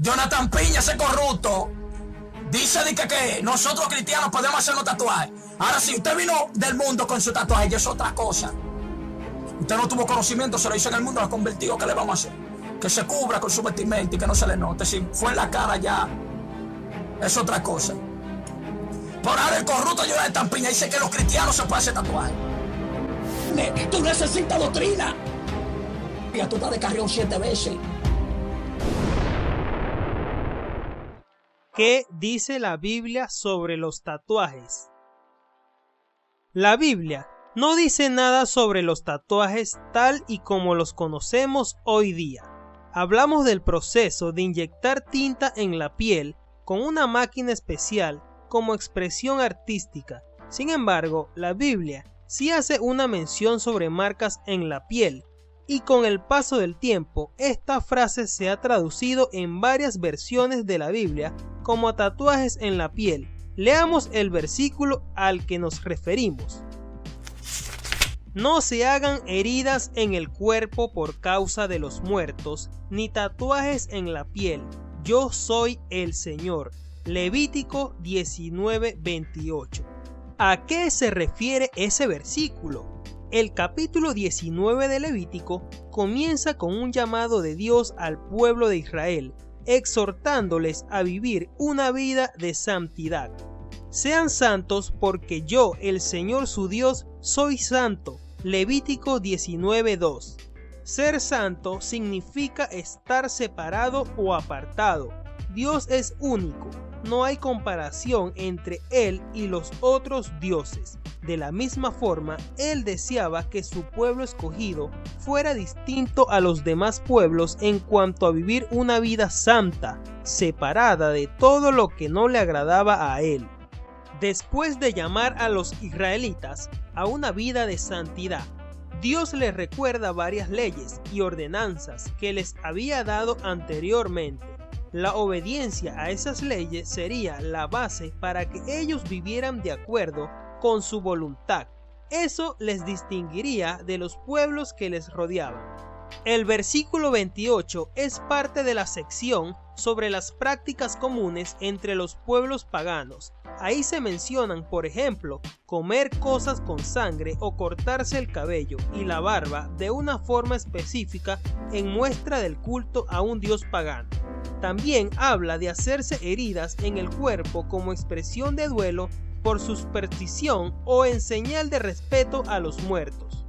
Jonathan Piña, ese corrupto, dice que nosotros cristianos podemos hacernos tatuajes. Ahora, si usted vino del mundo con su tatuaje, ya es otra cosa. Usted no tuvo conocimiento, se lo hizo en el mundo, lo ha convertido. ¿Qué le vamos a hacer? Que se cubra con su vestimenta y que no se le note. Si fue en la cara ya, es otra cosa. Por ahora el corrupto Jonathan Piña dice que los cristianos se pueden hacer tatuajes. Tú necesitas doctrina. Y tú estás de carrión 7 veces. ¿Qué dice la Biblia sobre los tatuajes? La Biblia no dice nada sobre los tatuajes tal y como los conocemos hoy día. Hablamos del proceso de inyectar tinta en la piel con una máquina especial como expresión artística. Sin embargo, la Biblia sí hace una mención sobre marcas en la piel, y con el paso del tiempo, esta frase se ha traducido en varias versiones de la Biblia como tatuajes en la piel. Leamos el versículo al que nos referimos. No se hagan heridas en el cuerpo por causa de los muertos, ni tatuajes en la piel. Yo soy el Señor. Levítico 19:28. ¿A qué se refiere ese versículo? El capítulo 19 de Levítico comienza con un llamado de Dios al pueblo de Israel, exhortándoles a vivir una vida de santidad. Sean santos porque yo, el Señor su Dios, soy santo. Levítico 19:2. Ser santo significa estar separado o apartado. Dios es único. No hay comparación entre Él y los otros dioses. De la misma forma, Él deseaba que su pueblo escogido fuera distinto a los demás pueblos en cuanto a vivir una vida santa, separada de todo lo que no le agradaba a Él. Después de llamar a los israelitas a una vida de santidad, Dios les recuerda varias leyes y ordenanzas que les había dado anteriormente. La obediencia a esas leyes sería la base para que ellos vivieran de acuerdo con su voluntad. Eso les distinguiría de los pueblos que les rodeaban. El versículo 28 es parte de la sección sobre las prácticas comunes entre los pueblos paganos. Ahí se mencionan, por ejemplo, comer cosas con sangre o cortarse el cabello y la barba de una forma específica en muestra del culto a un dios pagano. También habla de hacerse heridas en el cuerpo como expresión de duelo por su superstición o en señal de respeto a los muertos.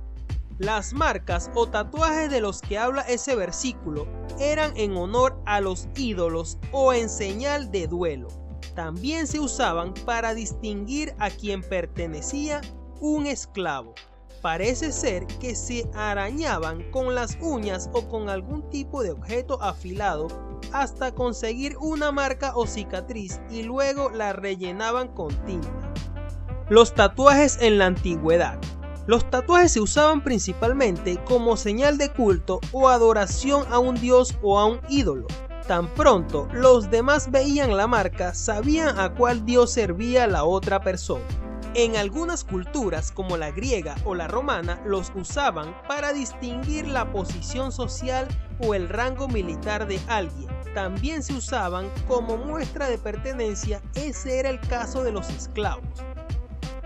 Las marcas o tatuajes de los que habla ese versículo eran en honor a los ídolos o en señal de duelo. También se usaban para distinguir a quien pertenecía un esclavo. Parece ser que se arañaban con las uñas o con algún tipo de objeto afilado hasta conseguir una marca o cicatriz y luego la rellenaban con tinta. Los tatuajes en la antigüedad. Los tatuajes se usaban principalmente como señal de culto o adoración a un dios o a un ídolo. Tan pronto los demás veían la marca, sabían a cuál dios servía la otra persona. En algunas culturas, como la griega o la romana, los usaban para distinguir la posición social o el rango militar de alguien. También se usaban como muestra de pertenencia, ese era el caso de los esclavos.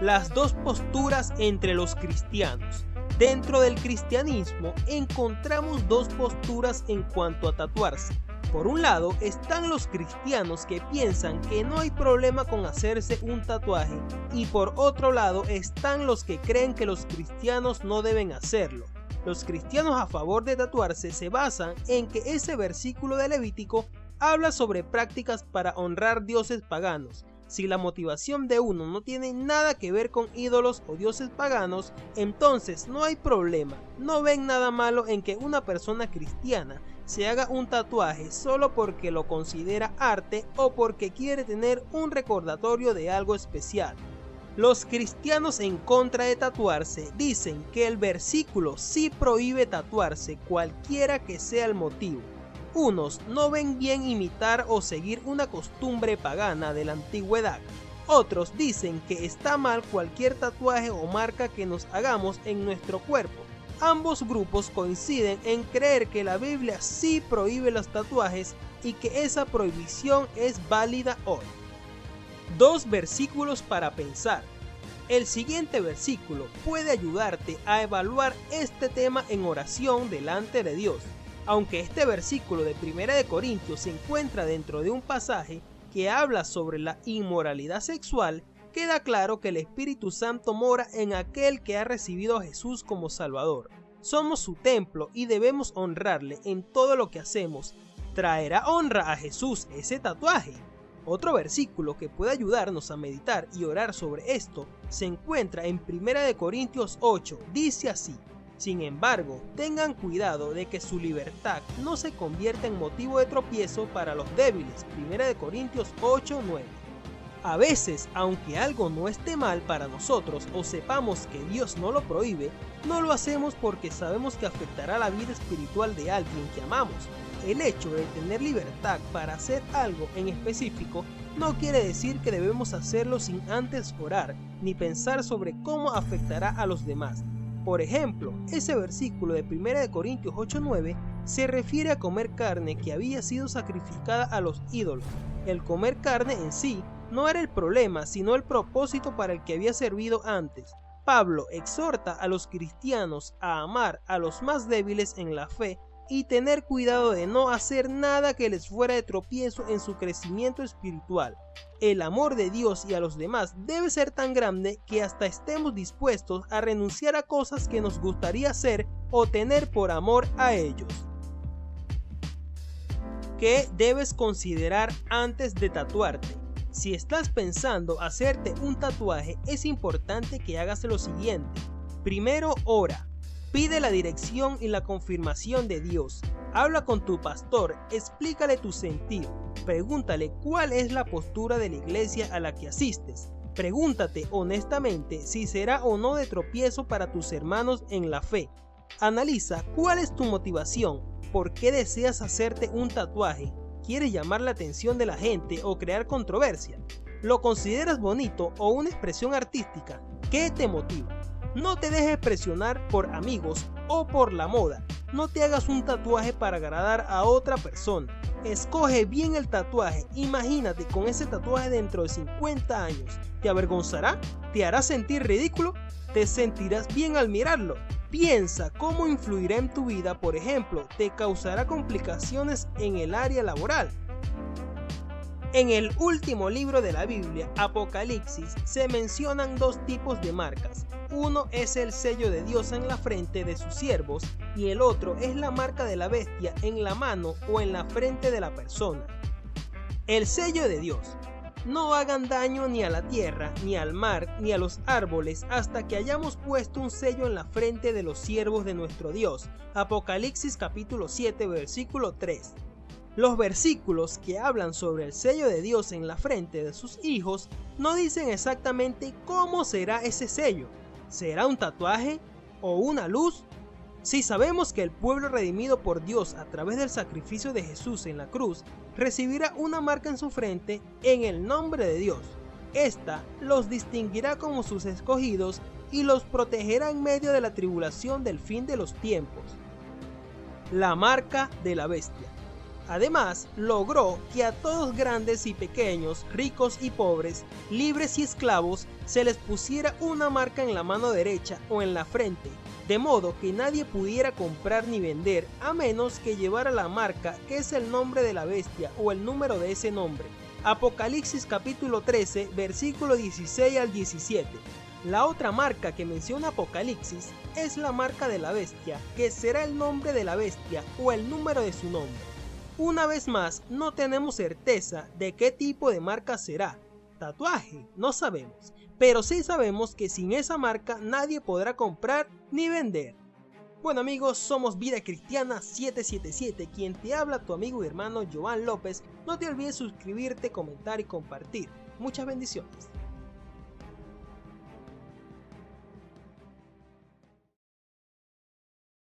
Las dos posturas entre los cristianos. Dentro del cristianismo encontramos dos posturas en cuanto a tatuarse. Por un lado están los cristianos que piensan que no hay problema con hacerse un tatuaje, y por otro lado están los que creen que los cristianos no deben hacerlo. Los cristianos a favor de tatuarse se basan en que ese versículo de Levítico habla sobre prácticas para honrar dioses paganos. Si la motivación de uno no tiene nada que ver con ídolos o dioses paganos, entonces no hay problema. No ven nada malo en que una persona cristiana se haga un tatuaje solo porque lo considera arte o porque quiere tener un recordatorio de algo especial. Los cristianos en contra de tatuarse dicen que el versículo sí prohíbe tatuarse cualquiera que sea el motivo. Unos no ven bien imitar o seguir una costumbre pagana de la antigüedad. Otros dicen que está mal cualquier tatuaje o marca que nos hagamos en nuestro cuerpo. Ambos grupos coinciden en creer que la Biblia sí prohíbe los tatuajes y que esa prohibición es válida hoy. 2 versículos para pensar. El siguiente versículo puede ayudarte a evaluar este tema en oración delante de Dios. Aunque este versículo de 1 de Corintios se encuentra dentro de un pasaje que habla sobre la inmoralidad sexual, queda claro que el Espíritu Santo mora en aquel que ha recibido a Jesús como Salvador. Somos su templo y debemos honrarle en todo lo que hacemos. ¿Traerá honra a Jesús ese tatuaje? Otro versículo que puede ayudarnos a meditar y orar sobre esto se encuentra en 1 de Corintios 8, dice así: sin embargo, tengan cuidado de que su libertad no se convierta en motivo de tropiezo para los débiles. 1 de Corintios 8, 9. A veces, aunque algo no esté mal para nosotros o sepamos que Dios no lo prohíbe, no lo hacemos porque sabemos que afectará la vida espiritual de alguien que amamos. El hecho de tener libertad para hacer algo en específico no quiere decir que debemos hacerlo sin antes orar, ni pensar sobre cómo afectará a los demás. Por ejemplo, ese versículo de 1 de Corintios 8:9 se refiere a comer carne que había sido sacrificada a los ídolos. El comer carne en sí no era el problema, sino el propósito para el que había servido antes. Pablo exhorta a los cristianos a amar a los más débiles en la fe y tener cuidado de no hacer nada que les fuera de tropiezo en su crecimiento espiritual. El amor de Dios y a los demás debe ser tan grande que hasta estemos dispuestos a renunciar a cosas que nos gustaría hacer o tener por amor a ellos. ¿Qué debes considerar antes de tatuarte? Si estás pensando hacerte un tatuaje, es importante que hagas lo siguiente. Primero, ora. Pide la dirección y la confirmación de Dios. Habla con tu pastor, explícale tu sentir. Pregúntale cuál es la postura de la iglesia a la que asistes. Pregúntate honestamente si será o no de tropiezo para tus hermanos en la fe. Analiza cuál es tu motivación, por qué deseas hacerte un tatuaje. ¿Quieres llamar la atención de la gente o crear controversia? ¿Lo consideras bonito o una expresión artística? ¿Qué te motiva? No te dejes presionar por amigos o por la moda. No te hagas un tatuaje para agradar a otra persona. Escoge bien el tatuaje. Imagínate con ese tatuaje dentro de 50 años. ¿Te avergonzará? ¿Te hará sentir ridículo? ¿Te sentirás bien al mirarlo? Piensa cómo influirá en tu vida. Por ejemplo, ¿te causará complicaciones en el área laboral? En el último libro de la Biblia, Apocalipsis, se mencionan 2 tipos de marcas. Uno es el sello de Dios en la frente de sus siervos y el otro es la marca de la bestia en la mano o en la frente de la persona. El sello de Dios. No hagan daño ni a la tierra, ni al mar, ni a los árboles hasta que hayamos puesto un sello en la frente de los siervos de nuestro Dios. Apocalipsis capítulo 7 versículo 3. Los versículos que hablan sobre el sello de Dios en la frente de sus hijos no dicen exactamente cómo será ese sello. ¿Será un tatuaje o una luz? Si sabemos que el pueblo redimido por Dios a través del sacrificio de Jesús en la cruz recibirá una marca en su frente en el nombre de Dios. Esta los distinguirá como sus escogidos y los protegerá en medio de la tribulación del fin de los tiempos. La marca de la bestia. Además, logró que a todos grandes y pequeños, ricos y pobres, libres y esclavos, se les pusiera una marca en la mano derecha o en la frente, de modo que nadie pudiera comprar ni vender a menos que llevara la marca que es el nombre de la bestia o el número de ese nombre. Apocalipsis capítulo 13, versículo 16 al 17. La otra marca que menciona Apocalipsis es la marca de la bestia, que será el nombre de la bestia o el número de su nombre. Una vez más, no tenemos certeza de qué tipo de marca será. ¿Tatuaje? No sabemos, pero sí sabemos que sin esa marca nadie podrá comprar ni vender. Bueno amigos, somos Vida Cristiana 777, quien te habla tu amigo y hermano Joan López. No te olvides suscribirte, comentar y compartir. Muchas bendiciones.